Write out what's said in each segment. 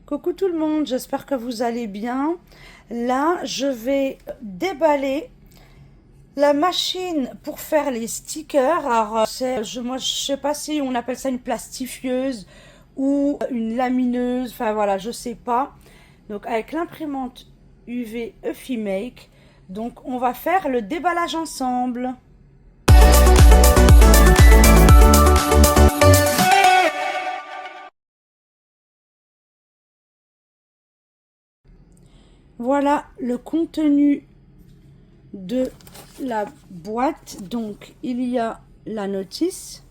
Coucou tout le monde, j'espère que vous allez bien. Là, je vais déballer la machine pour faire les stickers. Alors, moi, je sais pas si on appelle ça une plastifieuse ou une lamineuse. Enfin voilà, je sais pas. Donc avec l'imprimante UV Eufimake, donc on va faire le déballage ensemble. Voilà le contenu de la boîte. Donc il y a la notice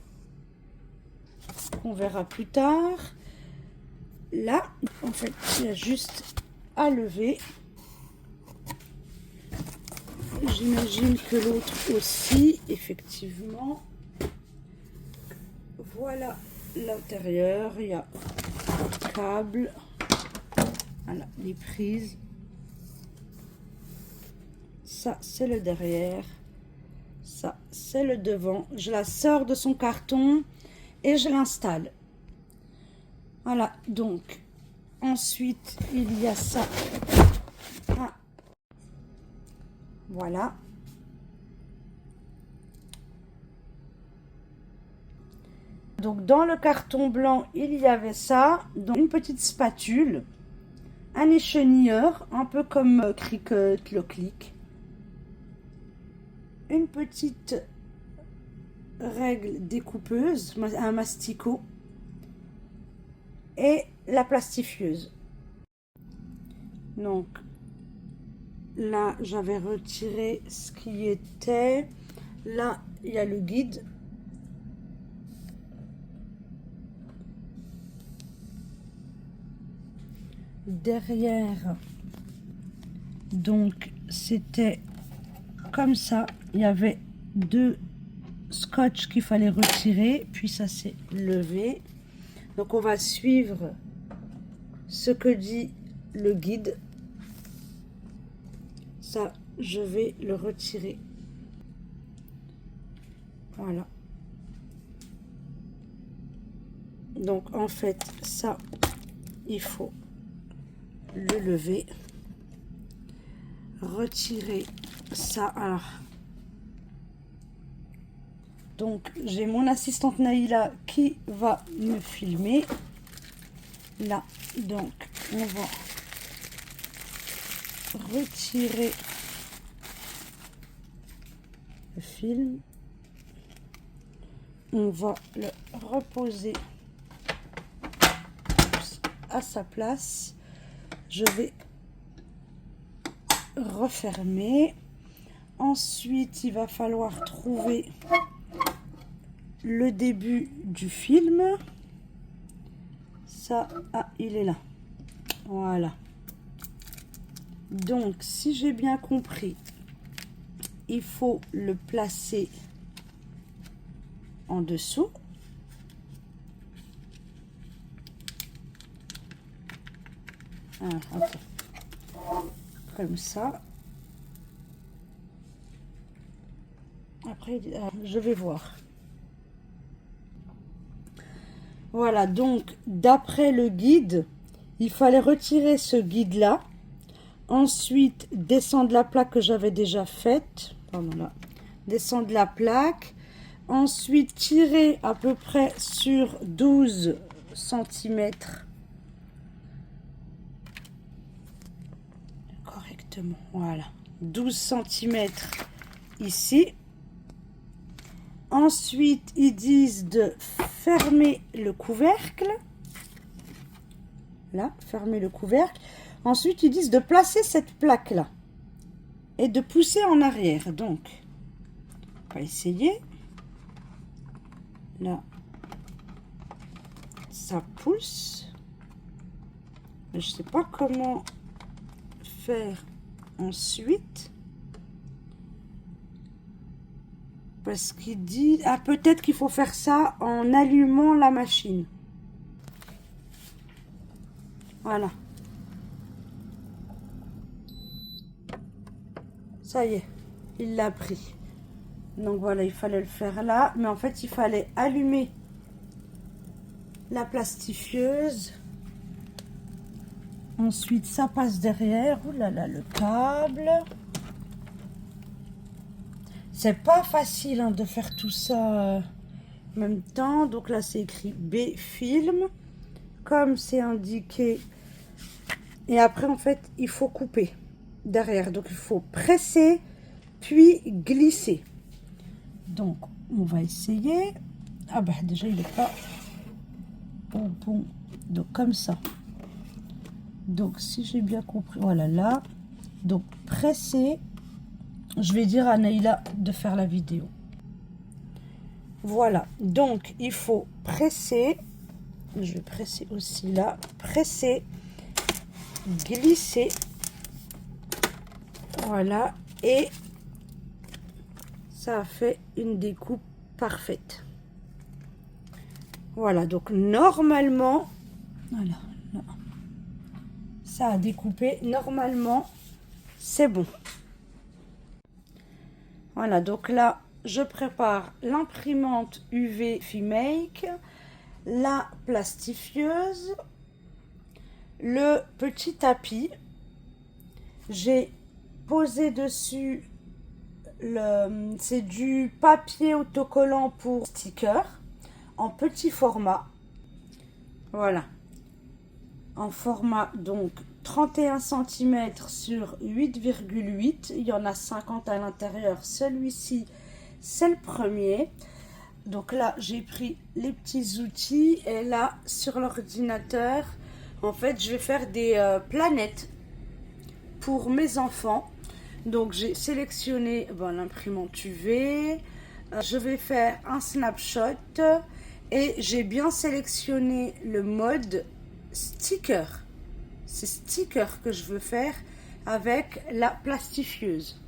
qu'on verra plus tard. Là, en fait, il y a juste à lever. J'imagine que l'autre aussi, effectivement. Voilà l'intérieur. Il y a le câble. Voilà, les prises. Ça, c'est le derrière. Ça, c'est le devant. Je la sors de son carton et je l'installe. Voilà, donc, ensuite, il y a ça. Ah. Voilà. Donc, dans le carton blanc, il y avait ça. Donc, une petite spatule. Un échenilleur, un peu comme Cricut, le Clic. Une petite règle découpeuse, un masticot. Et la plastifieuse. Donc, là, j'avais retiré ce qui était. Là, il y a le guide. Derrière, donc, c'était comme ça. Il y avait deux scotch qu'il fallait retirer. Puis ça s'est levé. Donc, on va suivre ce que dit le guide. Ça, je vais le retirer. Voilà. Donc, en fait, ça, il faut le lever. Retirer ça. Alors, donc, j'ai mon assistante Naïla qui va me filmer. Là, donc, on va retirer le film. On va le reposer à sa place. Je vais refermer. Ensuite, il va falloir trouver le début du film. Ça, ah, il est là. Voilà. Donc, si j'ai bien compris, il faut le placer en dessous. Ah, ok. Comme ça. Après, je vais voir. Voilà, donc, d'après le guide, il fallait retirer ce guide-là. Ensuite, descendre la plaque que j'avais déjà faite. Pardon, là. Descendre la plaque. Ensuite, tirer à peu près sur 12 cm. Correctement, voilà. 12 cm ici. Ensuite, ils disent de fermer le couvercle. Là, fermer le couvercle. Ensuite, ils disent de placer cette plaque-là et de pousser en arrière. Donc, on va essayer. Là, ça pousse. Je ne sais pas comment faire ensuite. Parce qu'il dit... Ah, peut-être qu'il faut faire ça en allumant la machine. Voilà. Ça y est, il l'a pris. Donc voilà, il fallait le faire là. Mais en fait, il fallait allumer la plastifieuse. Ensuite, ça passe derrière. Ouh là là, le câble. C'est pas facile hein, de faire tout ça en même temps. Donc là, c'est écrit B film, comme c'est indiqué. Et après, en fait, il faut couper derrière. Donc, il faut presser, puis glisser. Donc, on va essayer. Ah bah, déjà, il n'est pas bon. Donc, comme ça. Donc, si j'ai bien compris, voilà, là. Donc, presser. Je vais dire à Naïla de faire la vidéo. Voilà. Donc, il faut presser. Je vais presser aussi là. Presser. Glisser. Voilà. Et ça a fait une découpe parfaite. Voilà. Donc, normalement, voilà. Là. Ça a découpé. Normalement, c'est bon. Voilà, donc là, je prépare l'imprimante UV Fimake, la plastifieuse, le petit tapis. J'ai posé dessus, c'est du papier autocollant pour sticker en petit format. Voilà, en format donc 31 cm sur 8,8. Il y en a 50 à l'intérieur. Celui-ci, c'est le premier. Donc là, j'ai pris les petits outils. Et là, sur l'ordinateur, en fait, je vais faire des planètes pour mes enfants. Donc, j'ai sélectionné l'imprimante UV. Je vais faire un snapshot. Et j'ai bien sélectionné le mode sticker. C'est sticker que je veux faire avec la plastifieuse.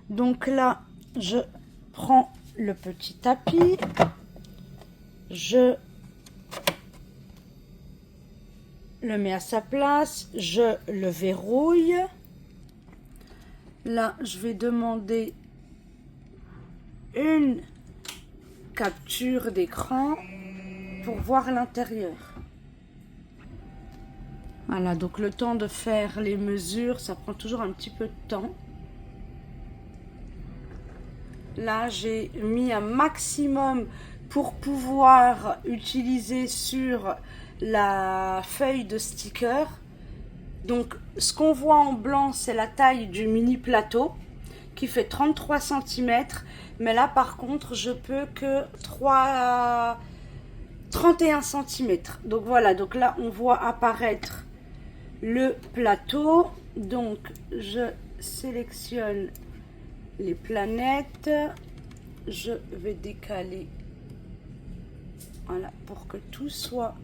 Donc là, je prends le petit tapis, je le mets à sa place, je le verrouille. Là, je vais demander une capture d'écran pour voir l'intérieur. Voilà, donc le temps de faire les mesures, ça prend toujours un petit peu de temps. Là, j'ai mis un maximum pour pouvoir utiliser sur la feuille de sticker. Donc, ce qu'on voit en blanc, c'est la taille du mini plateau qui fait 33 cm. Mais là, par contre, je peux que 31 cm. Donc voilà, donc là, on voit apparaître le plateau. Donc, je sélectionne les planètes. Je vais décaler, voilà, pour que tout soit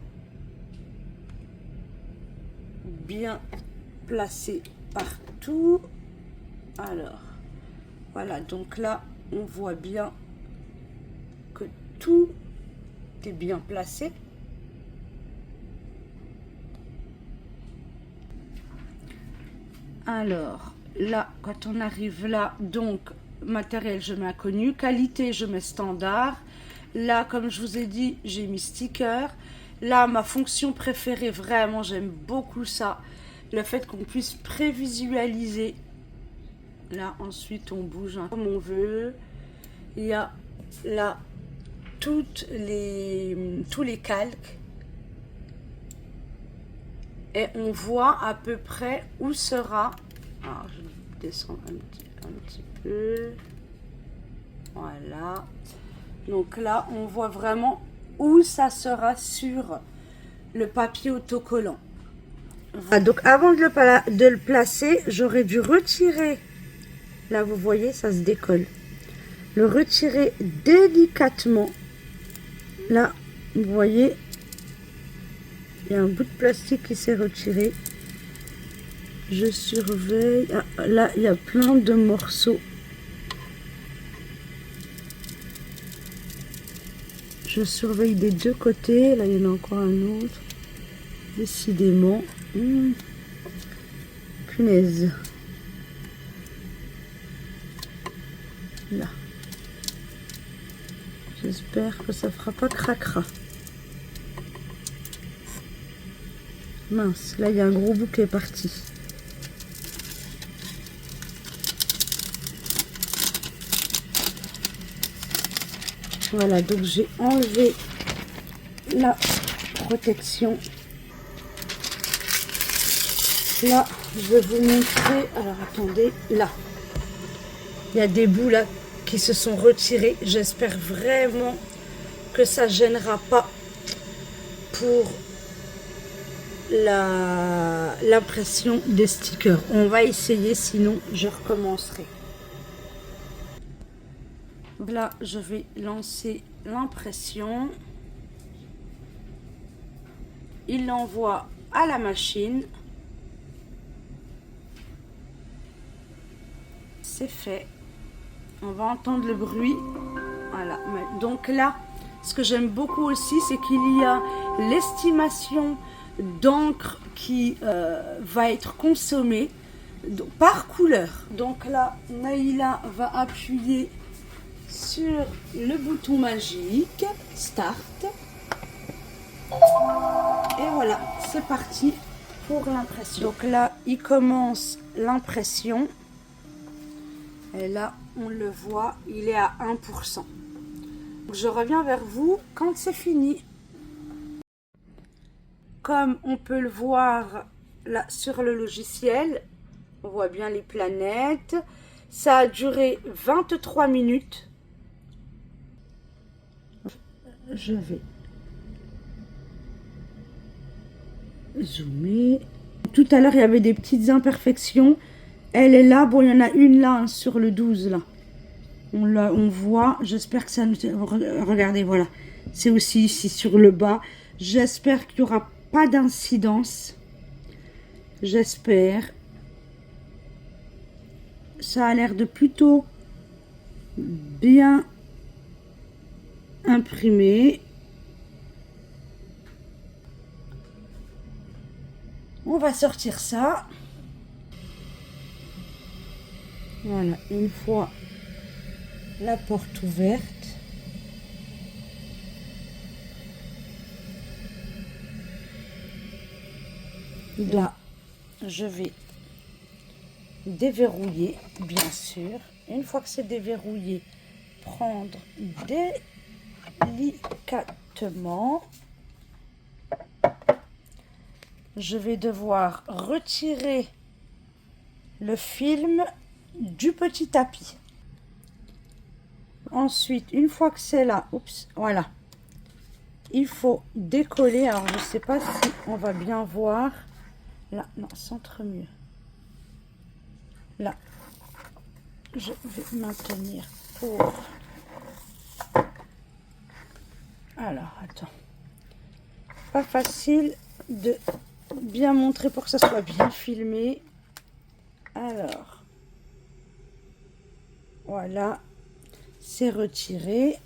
bien placé partout. Alors, voilà, donc là, on voit bien que tout est bien placé. Alors, là, quand on arrive là, donc, matériel, je mets inconnu. Qualité, je mets standard. Là, comme je vous ai dit, j'ai mis sticker. Là, ma fonction préférée, vraiment, j'aime beaucoup ça. Le fait qu'on puisse prévisualiser. Là, ensuite, on bouge comme on veut. Il y a là tous les calques. Et on voit à peu près où sera. Alors, je descends un petit peu. Voilà. Donc là, on voit vraiment où ça sera sur le papier autocollant. Voilà. Donc avant de le placer, j'aurais dû retirer. Là, vous voyez, ça se décolle. Le retirer délicatement. Là, vous voyez, il y a un bout de plastique qui s'est retiré. Je surveille. Ah, là, il y a plein de morceaux. Je surveille des deux côtés. Là, il y en a encore un autre. Décidément. Punaise. Là. J'espère que ça fera pas cracra. Mince, là il y a un gros bout qui est parti. Voilà, donc j'ai enlevé la protection. Là, je vais vous montrer. Alors attendez, là. Il y a des bouts là qui se sont retirés. J'espère vraiment que ça ne gênera pas pour l'impression des stickers. On va essayer, sinon je recommencerai. Là, je vais lancer l'impression. Il l'envoie à la machine. C'est fait. On va entendre le bruit. Voilà. Donc là, ce que j'aime beaucoup aussi, c'est qu'il y a l'estimation d'encre qui va être consommée par couleur. Donc là, Naïla va appuyer sur le bouton magique Start. Et voilà, c'est parti pour l'impression. Donc là, il commence l'impression. Et là, on le voit, il est à 1%. Donc, je reviens vers vous quand c'est fini. Comme on peut le voir là sur le logiciel, on voit bien les planètes. Ça a duré 23 minutes. Je vais zoomer. Tout à l'heure, il y avait des petites imperfections. Elle est là. Bon, il y en a une là, hein, sur le 12, là. On voit. J'espère que ça nous... Regardez, voilà. C'est aussi ici, sur le bas. J'espère qu'il n'y aura pas d'incidence. J'espère. Ça a l'air de plutôt bien imprimé. On va sortir ça. Voilà, une fois la porte ouverte. Là, je vais déverrouiller, bien sûr. Une fois que c'est déverrouillé, prendre délicatement. Je vais devoir retirer le film du petit tapis. Ensuite, une fois que c'est là, oups, voilà, il faut décoller. Alors, je ne sais pas si on va bien voir. Là, non, centre mieux. Là, je vais maintenir pour... Alors, attends. Pas facile de bien montrer pour que ça soit bien filmé. Alors, voilà, c'est retiré.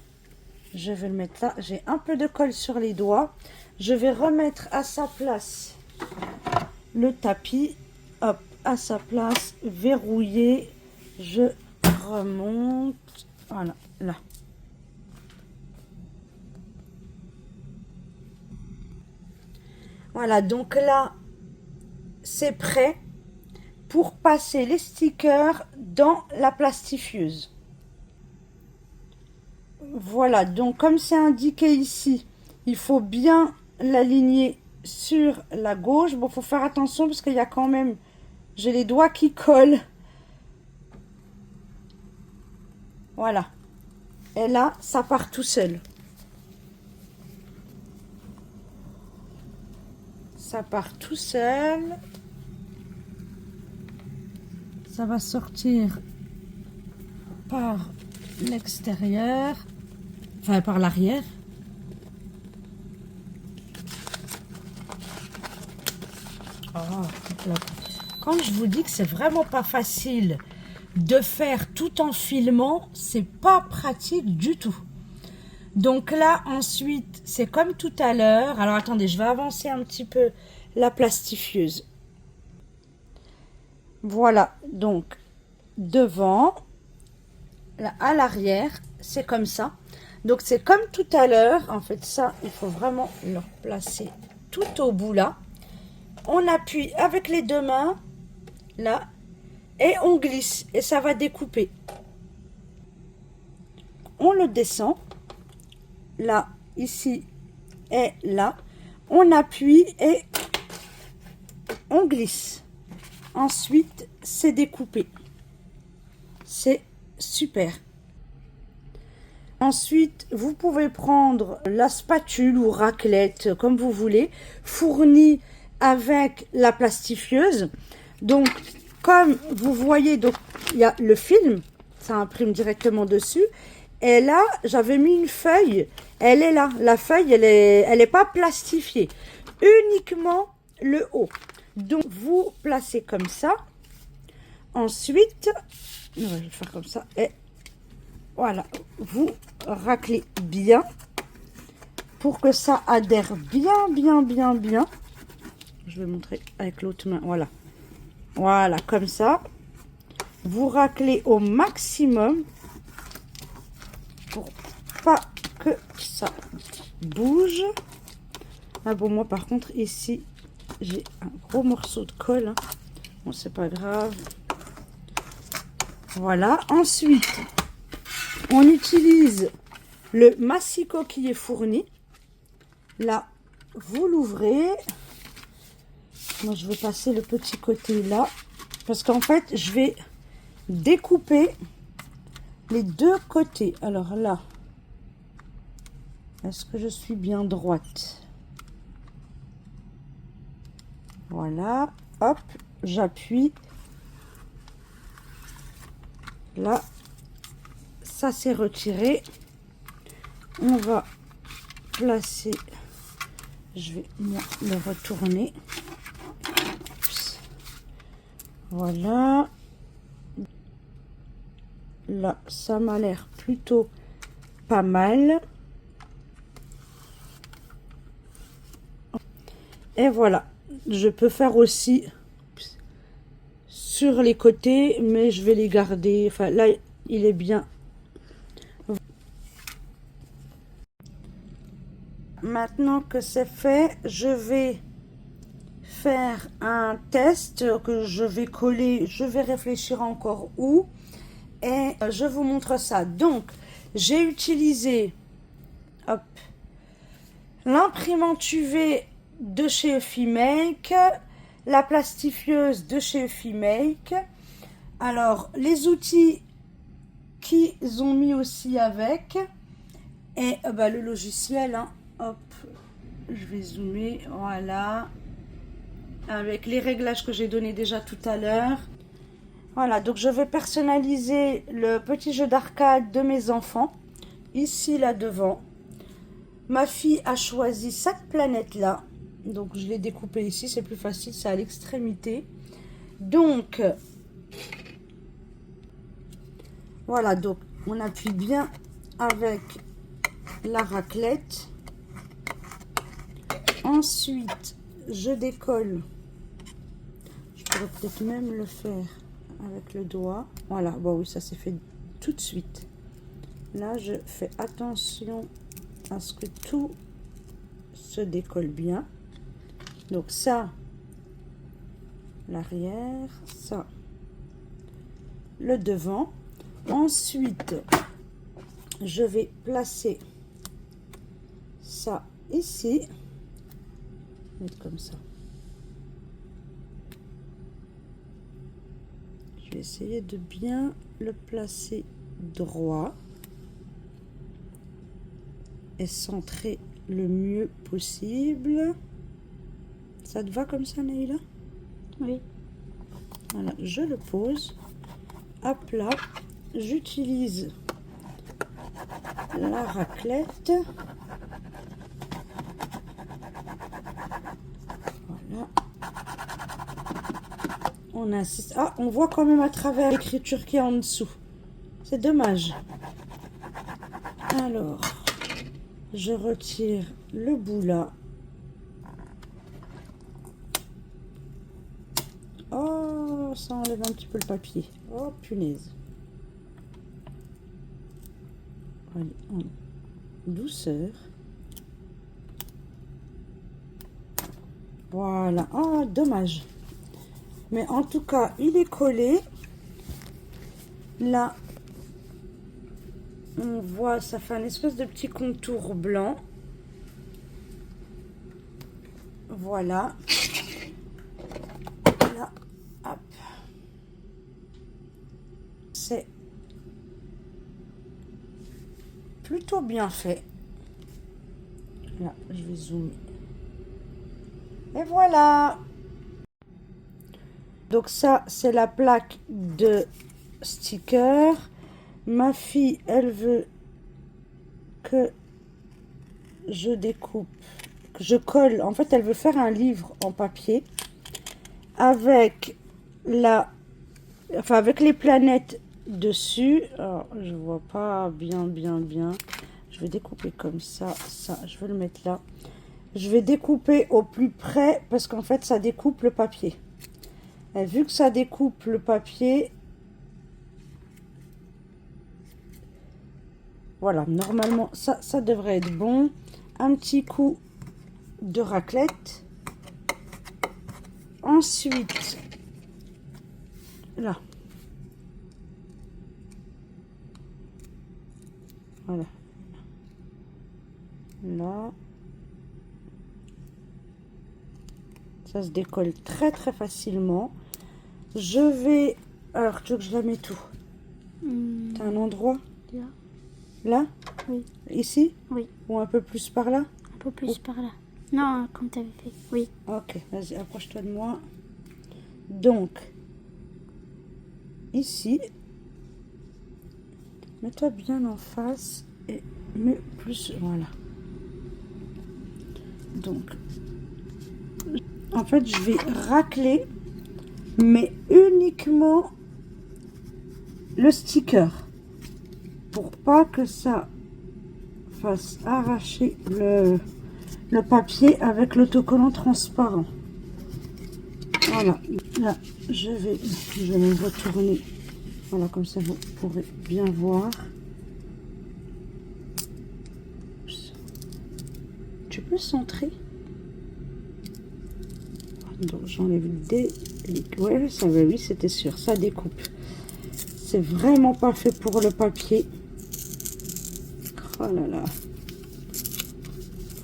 Je vais le mettre là. J'ai un peu de colle sur les doigts. Je vais remettre à sa place le tapis. Hop, à sa place, verrouillé. Je remonte. Voilà, là. Voilà, donc là, c'est prêt pour passer les stickers dans la plastifieuse. Voilà, donc comme c'est indiqué ici, il faut bien l'aligner sur la gauche. Bon, il faut faire attention parce qu'il y a quand même, j'ai les doigts qui collent. Voilà. Et là, ça part tout seul. Ça part tout seul. Ça va sortir par l'extérieur, enfin par l'arrière. Oh, quand je vous dis que c'est vraiment pas facile de faire tout en filmant, c'est pas pratique du tout. Donc là, ensuite, c'est comme tout à l'heure. Alors, attendez, je vais avancer un petit peu la plastifieuse. Voilà, donc, devant, là, à l'arrière, c'est comme ça. Donc, c'est comme tout à l'heure. En fait, ça, il faut vraiment le replacer tout au bout là. On appuie avec les deux mains, là, et on glisse, et ça va découper. On le descend, là, ici, et là. On appuie et on glisse. Ensuite, c'est découpé. C'est super. Ensuite, vous pouvez prendre la spatule ou raclette, comme vous voulez, fournie avec la plastifieuse. Donc, comme vous voyez, donc il y a le film, ça imprime directement dessus. Et là, j'avais mis une feuille. Elle est là. La feuille, elle est pas plastifiée. Uniquement le haut. Donc, vous placez comme ça. Ensuite, je vais faire comme ça. Et voilà, vous raclez bien pour que ça adhère bien, bien, bien, bien. Je vais montrer avec l'autre main. Voilà. Voilà, comme ça. Vous raclez au maximum pour pas que ça bouge. Ah bon, moi par contre ici, j'ai un gros morceau de colle. Hein. Bon, c'est pas grave. Voilà. Ensuite, on utilise le massicot qui est fourni. Là, vous l'ouvrez. Moi, je vais passer le petit côté là. Parce qu'en fait, je vais découper les deux côtés. Alors là, est-ce que je suis bien droite? Voilà. Hop, j'appuie. Là, ça s'est retiré. On va placer. Je vais moi le retourner. Voilà. Là, ça m'a l'air plutôt pas mal. Et voilà. Je peux faire aussi sur les côtés, mais je vais les garder. Enfin, là, il est bien. Maintenant que c'est fait, je vais faire un test que je vais coller. Je vais réfléchir encore où. Et je vous montre ça. Donc, j'ai utilisé l'imprimante UV de chez Eufimake, la plastifieuse de chez Eufimake. Alors, les outils qu'ils ont mis aussi avec. Et le logiciel, hein. Hop, je vais zoomer, voilà. Avec les réglages que j'ai donnés déjà tout à l'heure. Voilà, donc je vais personnaliser le petit jeu d'arcade de mes enfants. Ici, là devant. Ma fille a choisi cette planète-là. Donc, je l'ai découpée ici, c'est plus facile, c'est à l'extrémité. Donc, voilà, donc on appuie bien avec la raclette. Ensuite, je décolle. Je pourrais peut-être même le faire avec le doigt. Voilà, bon oui, ça s'est fait tout de suite. Là, je fais attention à ce que tout se décolle bien. Donc ça, l'arrière, ça, le devant. Ensuite, je vais placer ça ici. Mettre comme ça. Je vais essayer de bien le placer droit et centrer le mieux possible. Ça te va comme ça, Naïla? Oui. Voilà, je le pose à plat. J'utilise la raclette. Voilà. On insiste. Ah, on voit quand même à travers l'écriture qui est en dessous. C'est dommage. Alors, je retire le bout là. Oh, ça enlève un petit peu le papier. Oh, punaise. Allez, en douceur. Voilà. Oh, dommage. Mais en tout cas, il est collé. Là, on voit, ça fait un espèce de petit contour blanc. Voilà. Là, hop. C'est plutôt bien fait. Là, je vais zoomer. Et voilà. Donc ça, c'est la plaque de sticker. Ma fille, elle veut que je découpe, que je colle. En fait, elle veut faire un livre en papier avec avec les planètes dessus. Alors, je vois pas bien. Je vais découper comme ça. Ça, je vais le mettre là. Je vais découper au plus près parce qu'en fait, ça découpe le papier. Et vu que ça découpe le papier, voilà, normalement, ça devrait être bon. Un petit coup de raclette. Ensuite, là. Voilà. Là. Ça se décolle très facilement. Je vais... Alors, tu veux que je la mette où? T'as un endroit? Là. Là? Oui. Ici? Oui. Ou un peu plus par là? Un peu plus par là. Non, comme tu avais fait. Oui. Ok, vas-y, approche-toi de moi. Donc, ici, mets-toi bien en face et mets plus, voilà. Donc, en fait, je vais racler, mais uniquement le sticker pour pas que ça fasse arracher le papier avec l'autocollant transparent. Voilà, là je vais me retourner, voilà, comme ça vous pourrez bien voir. Tu peux centrer? Donc j'enlève des... Ouais, ça va, oui, c'était sûr, ça découpe. C'est vraiment pas fait pour le papier. Oh là là.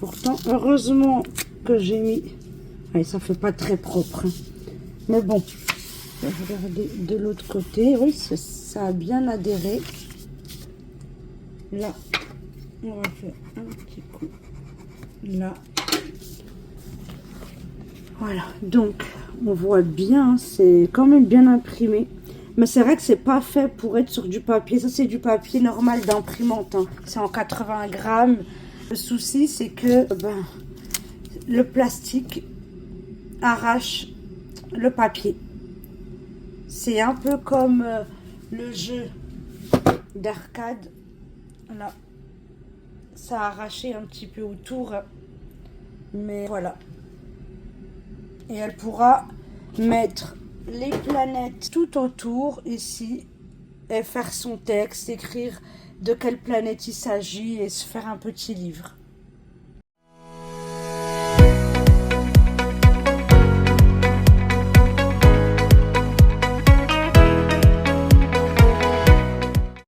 Pourtant, heureusement que j'ai mis... Ouais, ça fait pas très propre, hein. Mais bon, regardez de l'autre côté. Oui, ça a bien adhéré. Là, on va faire un petit coup. Là. Voilà, donc on voit bien, c'est quand même bien imprimé. Mais c'est vrai que c'est pas fait pour être sur du papier. Ça, c'est du papier normal d'imprimante, hein. C'est en 80 grammes. Le souci, c'est que le plastique arrache le papier. C'est un peu comme le jeu d'arcade. Là, ça a arraché un petit peu autour. Mais voilà. Et elle pourra mettre les planètes tout autour ici et faire son texte, écrire de quelle planète il s'agit et se faire un petit livre.